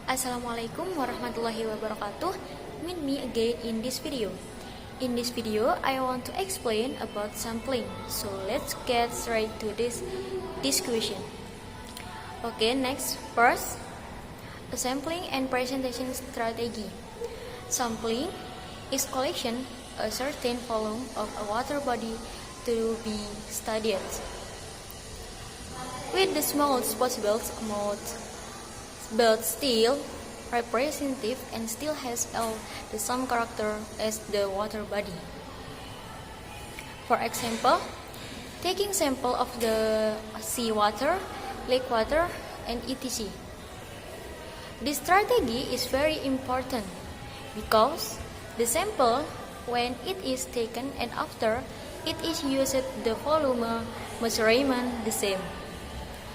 Assalamualaikum warahmatullahi wabarakatuh. Meet me again in this video. In this video, I want to explain about sampling. So let's get straight to this discussion. Okay, next, first, a sampling and presentation strategy. Sampling is collection a certain volume of a water body to be studied with the smallest possible amount, but still representative and still has all the same character as the water body. For example, taking sample of the seawater, lake water, and etc. This strategy is very important because the sample, when it is taken and after it is used, the volume measurement the same,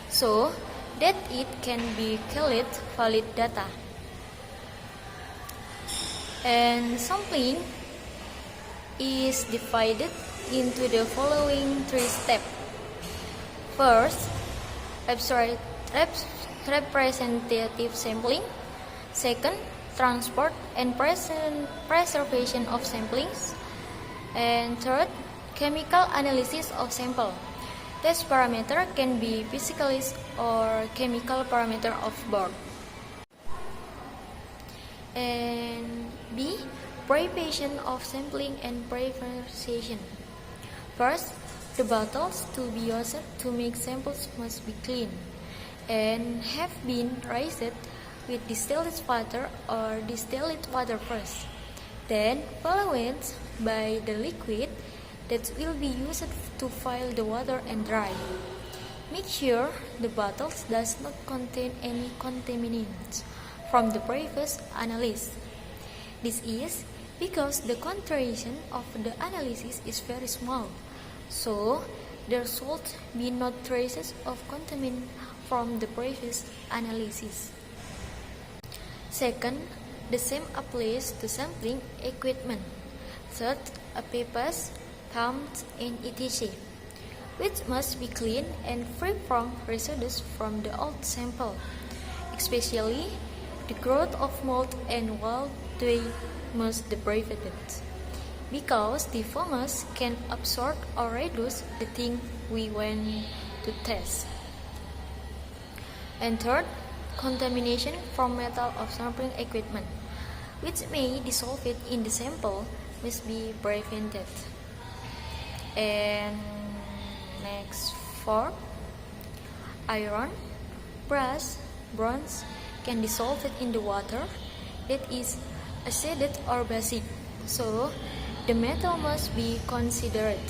so that it can be called valid data. And sampling is divided into the following three steps. First, representative sampling. Second, transport and preservation of samplings. And third, chemical analysis of sample. Test parameter can be physical or chemical parameter of both. And B, preparation of sampling and preservation. First, the bottles to be used to make samples must be clean and have been rinsed with distilled water or distilled water first, then followed by the liquid that will be used to fill the water and dry. Make sure the bottles does not contain any contaminants from the previous analysis. This is because the concentration of the analysis is very small, so there should be no traces of contaminant from the previous analysis. Second, the same applies to sampling equipment. Third, a papers, pumps, and etc., which must be clean and free from residues from the old sample, especially the growth of mold and wild they must be prevented, because the fungus can absorb or reduce the thing we want to test. And third, contamination from metal of sampling equipment, which may dissolve it in the sample, must be prevented. And next, 4, iron, brass, bronze can dissolve it in the water that is acidic or basic, so the metal must be considered.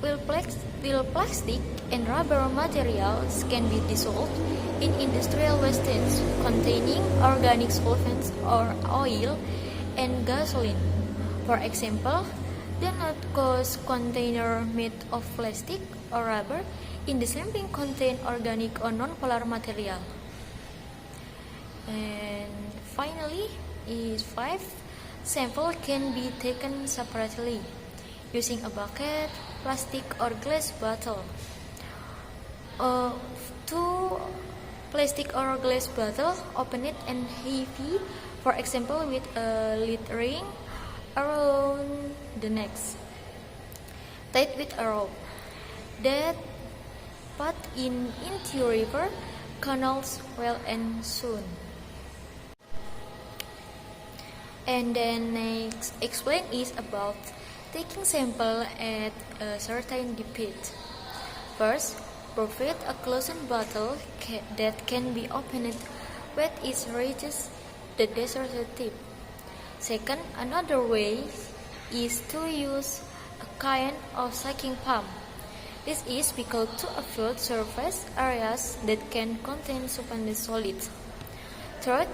While plastic and rubber materials can be dissolved in industrial wastes containing organic solvents or oil and gasoline. For example, do not cause container made of plastic or rubber in the sampling contain organic or non-polar material. And finally is 5. Sample can be taken separately using a bucket, plastic or glass bottle. 2 plastic or glass bottle, open it and heavy, for example with a lead ring around the neck, tied with a rope, that put into river, canals, well and soon. And then next explain is about taking sample at a certain depth. First, provide a closed bottle that can be opened when it reaches the desired tip. Second, another way is to use a kind of sucking pump. This is because to avoid surface areas that can contain suspended solids. Third,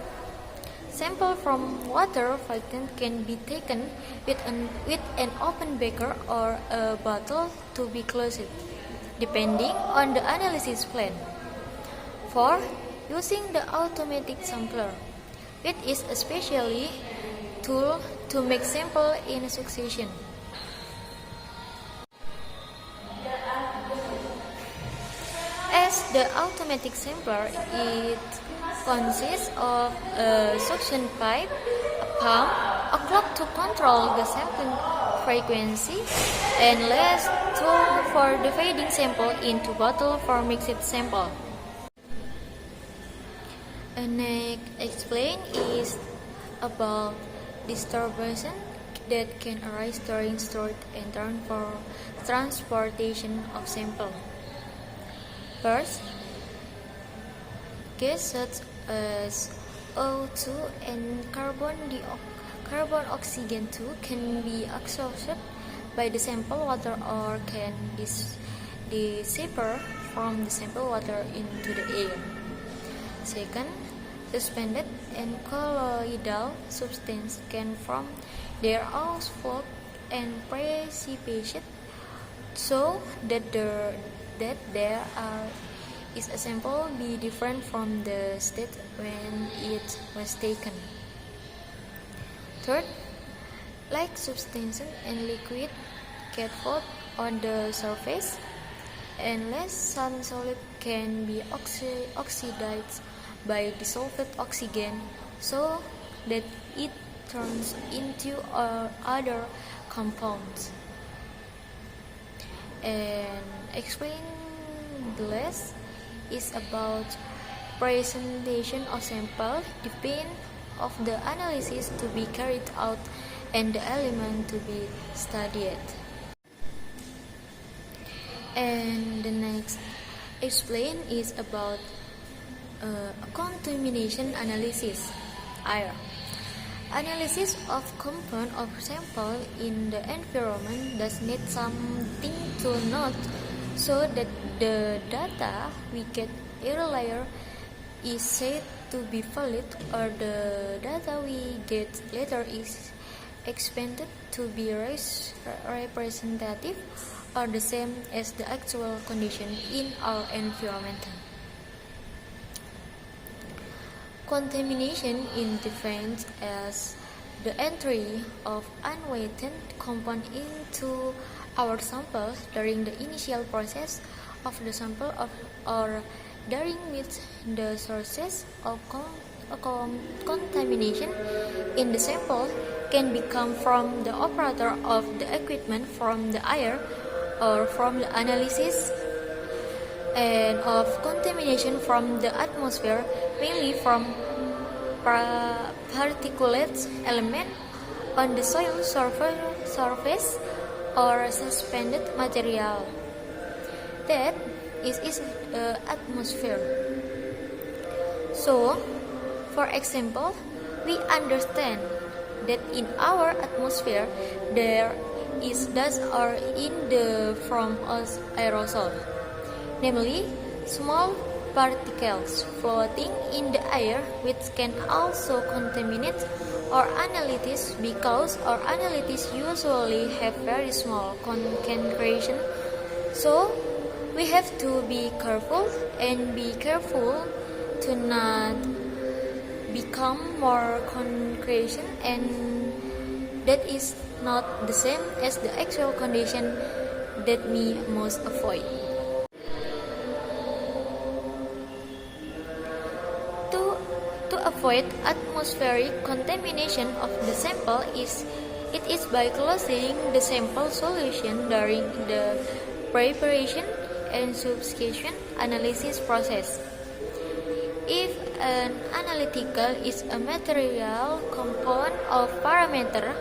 sample from water fountain can be taken with an open beaker or a bottle to be closed, depending on the analysis plan. 4. Using the automatic sampler, which is especially tool to make sample in succession. As the automatic sampler, it consists of a suction pipe, a pump, a clock to control the sampling frequency, and last tool for dividing sample into bottle for mixed sample. The next explain is about disturbance that can arise during storage and transportation of sample. First, gas such as O2 and carbon oxygen 2 can be absorbed by the sample water or can dissipate from the sample water into the air. Second, suspended and colloidal substances can form their own fog and precipitation, so that there is a sample be different from the state when it was taken. Third, like substances and liquid get float on the surface, and less some solid can be oxidized by dissolved oxygen, so that it turns into other compounds. And explain the last is about presentation of sample, depend of the analysis to be carried out and the element to be studied. And the next explain is about contamination analysis. Air analysis of compound of sample in the environment does need something to note, so that the data we get earlier is said to be valid, or the data we get later is expected to be representative or the same as the actual condition in our environment. Contamination is defined as the entry of unweighted compound into our sample during the initial process of the sample or during which the sources of contamination in the sample can become from the operator of the equipment, from the air, or from the analysis, and of contamination from the atmosphere, mainly from particulate element on the soil surface or suspended material. That is the atmosphere. So, for example, we understand that in our atmosphere there is dust or in the form of aerosol, namely small particles floating in the air, which can also contaminate our analysis, because our analysis usually have very small concentration. So we have to be careful to not become more concentration, and that is not the same as the actual condition that we must avoid. To avoid atmospheric contamination of the sample it is by closing the sample solution during the preparation and substitution analysis process. If an analytical is a material compound of parameter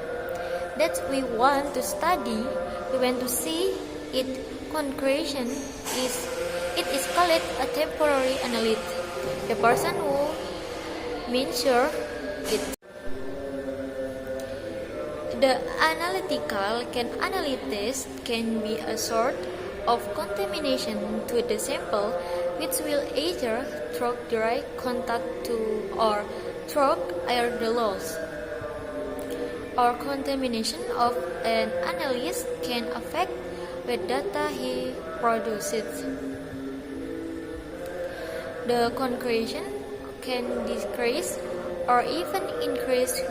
that we want to study, we want to see its concretion, it is called a temporary analyst, the person who measures it. The analytical analysis can be a sort of contamination to the sample, which will either through direct contact to or through air loss. Or contamination of an analyst can affect the data he produces. The concentration can decrease or even increase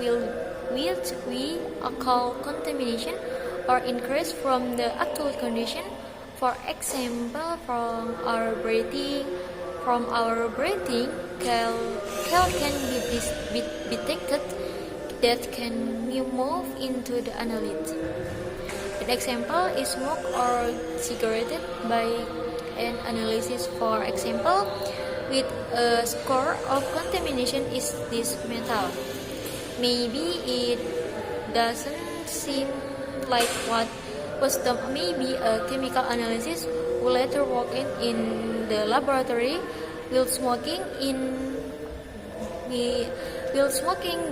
which we call contamination, or increase from the actual condition. For example, from our breathing, cal can be detected that can move into the analyte. An example is smoke or cigarette by an analysis. For example, with a score of contamination is this metal. Maybe it doesn't seem like what was done. Maybe a chemical analysis will later work in the laboratory. Will smoking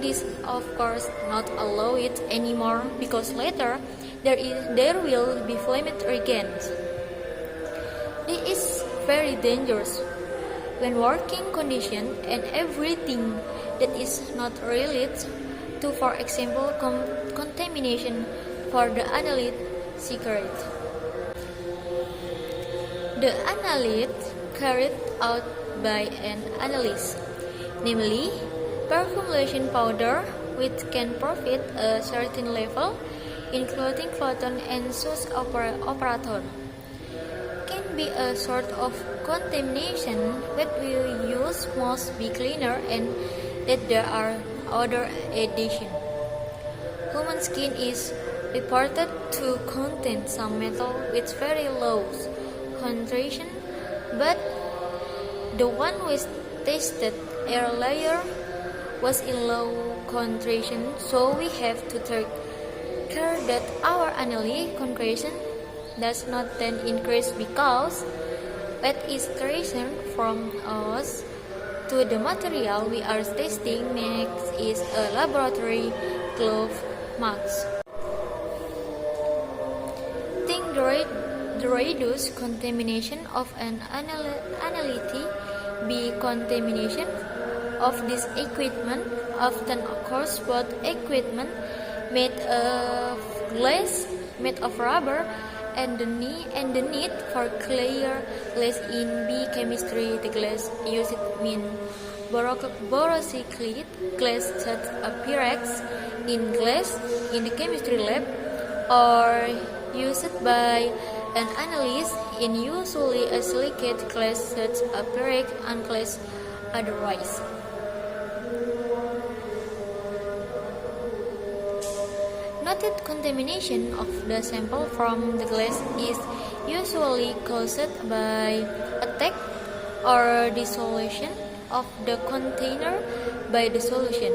this of course not allow it anymore because later there will be flammable reagents. This is very dangerous when working condition and everything that is not related to, for example, contamination for the analyte cigarette. The analyte carried out by an analyst, namely perfumation powder, which can provide a certain level, including cotton and shoes operator, can be a sort of contamination that we use must be cleaner and that there are other additions. Human skin is reported to contain some metal with very low concentration, but the one we tested earlier was in low concentration, so we have to take care that our analyte concentration does not then increase because that is tracing from us to the material we are testing. Next is a laboratory glove mask. The reduced contamination of an analyte by contamination of this equipment often occurs both equipment made of glass, made of rubber, and the need for clear glass in B chemistry. The glass used mean borosilicate glass that appears in glass in the chemistry lab or used by an analyst in usually a silicate glass that appears on glass otherwise. Noted contamination of the sample from the glass is usually caused by attack or dissolution of the container by the solution,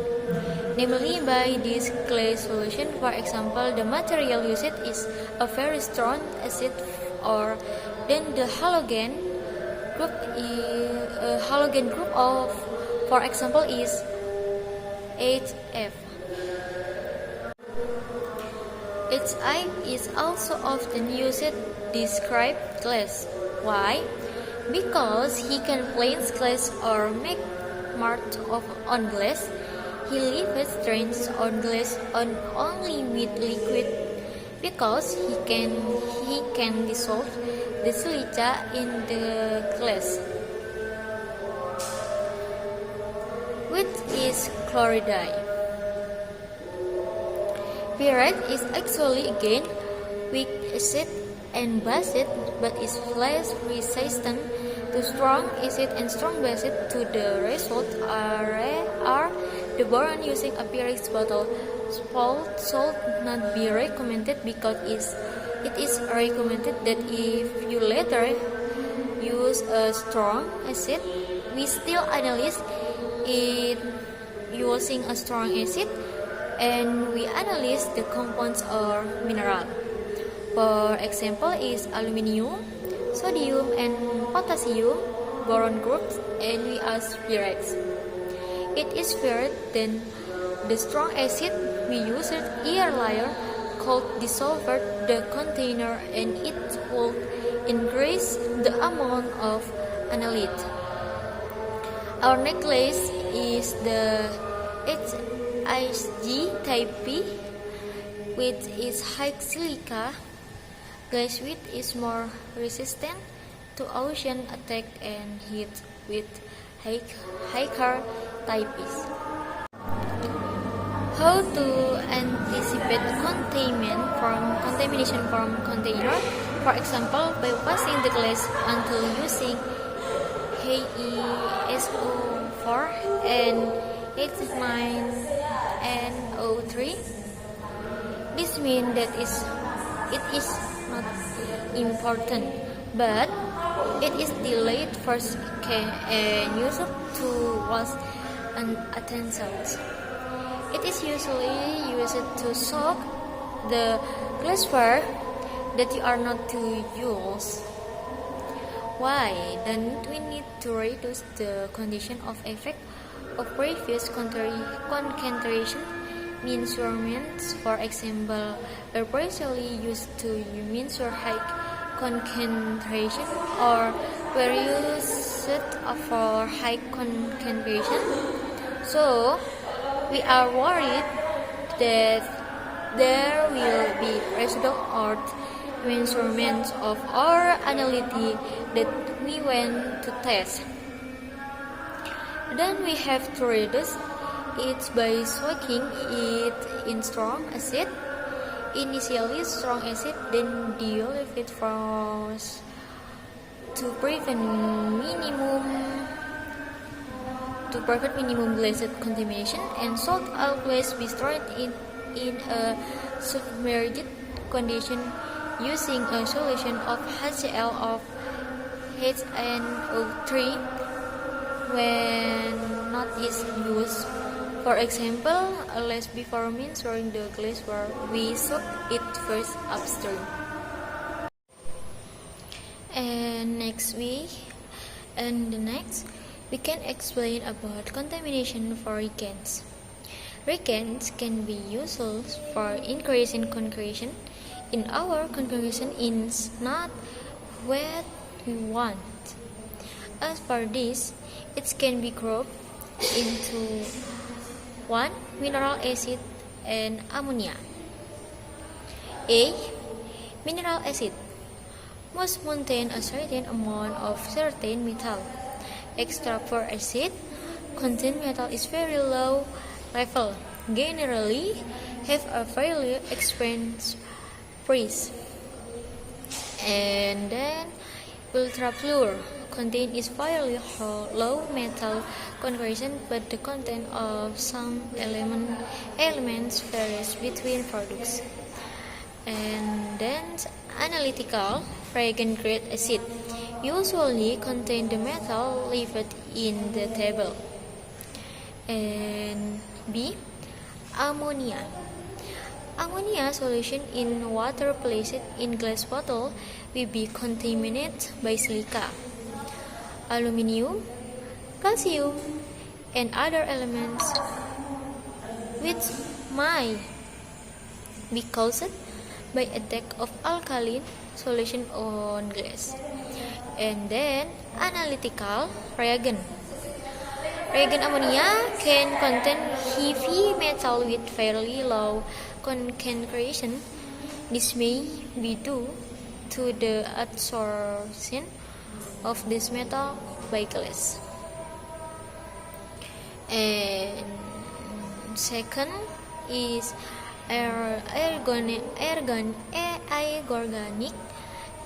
namely by this glass solution. For example, the material used is a very strong acid, or then the halogen group of, for example, is HF. HI is also often used to describe glass. Why? Because he can cleanse glass or make marks on glass. He leaves stains on glass only with liquid because he can dissolve the silica in the glass, which is chloride. Pyrite is actually again weak acid and basic, but is less resistant to strong acid and strong basic. To the result are the boron using a pyrite bottle. Salt should not be recommended because it is recommended that if you later use a strong acid, we still analyze it using a strong acid, and we analyze the compounds or mineral. For example, is aluminium, sodium, and potassium, boron groups, and we ask pyrites. It is feared then the strong acid we used earlier could dissolve the container and it would increase the amount of analyte. Our necklace is the HIG type P, which is high silica. Glass width is more resistant to ocean attack and heat with higher type P. How to anticipate contamination from container? For example, by passing the glass until using HeSO4 and H9NO3. This means that it is not important, but it is delayed first and used to wash and utensils. It is usually used to soak the glassware that you are not to use. Why don't we need to reduce the condition of effect of previous concentration measurements? For example, are previously used to measure high concentration or were used for high concentration. So, we are worried that there will be residual or measurements of our analyte that we want to test. Then we have to reduce it by soaking it in strong acid. Initially strong acid, then dilute it first to prevent minimum glass contamination, and salt always be stored in a submerged condition using a solution of HCl of HNO3 when not is used. For example, less before measuring the glassware, we soak it first upstream. And next we can explain about contamination for reagents. Reagents can be useful for increasing concentration in our concentration is not what we want. As for this, it can be grouped into 1. Mineral acid and ammonia. A. Mineral acid must contain a certain amount of certain metal. Except for acid contain metal is very low level, generally have a fairly expensive price. And then ultra-pure content is fairly low metal concentration, but the content of some elements varies between products. And then analytical reagent grade acid usually contain the metal listed in the table. And B. Ammonia. Ammonia solution in water placed in glass bottle will be contaminated by silica, aluminium, calcium, and other elements which might be caused by attack of alkaline solution on glass. And then analytical reagent. Reagent ammonia can contain heavy metal with fairly low concentration. This may be due to the absorption of this metal by glass. And second is inorganic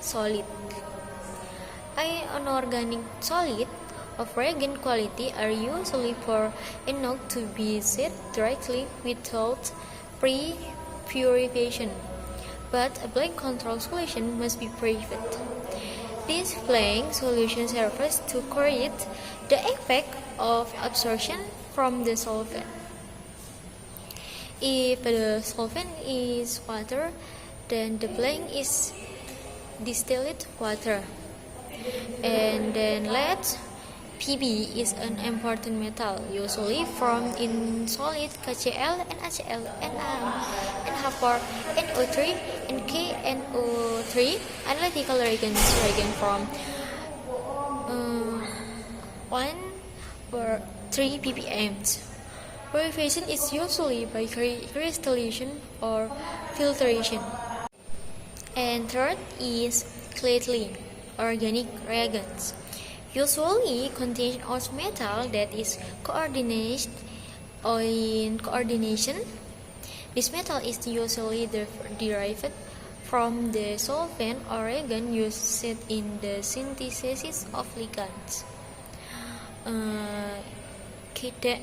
solid. Inorganic solid of reagent quality are usually poor enough to be set directly without pre-purification, but a blank control solution must be provided. This blank solution serves to create the effect of absorption from the solvent. If the solvent is water, then the blank is distilled water. And then lead, Pb is an important metal, usually formed in solid KCl, NaCl, NH4, NO3, and KNO3. Analytical reagents from 1 or 3 ppm. Purification is usually by crystallization or filtration. And third is cleanly organic reagents. Usually contain of metal that is coordinated in coordination. This metal is usually derived from the solvent or reagent used in the synthesis of ligands.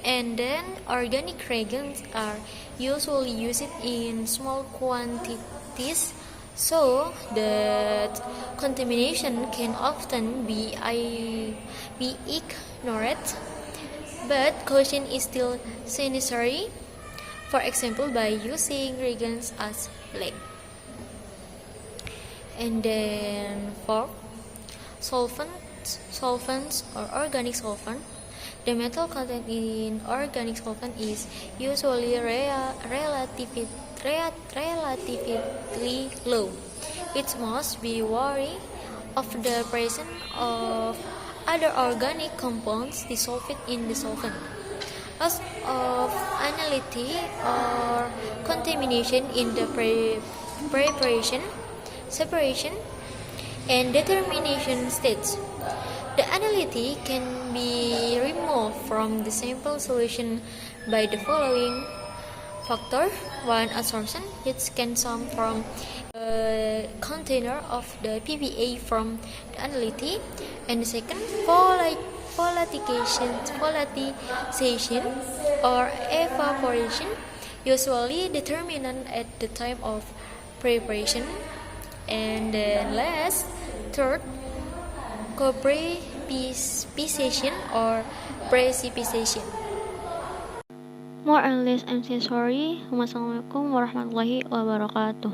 And then organic reagents are usually used in small quantities so that contamination can often be ignored, but caution is still necessary, for example by using reagents as black. And then for solvents or organic solvent, the metal content in organic solvent is usually relatively low. It must be wary of the presence of other organic compounds dissolved in the solvent. Loss of analytic or contamination in the preparation, separation, and determination states. The analytic can be removed from the sample solution by the following factor. One, absorption, which can come from a container of the PPA from the analytic, and the second, volatilization or evaporation, usually determined at the time of preparation, and then last, third, precipitation or precipitation. More and less, I'm so sorry. Wassalamualaikum warahmatullahi wabarakatuh.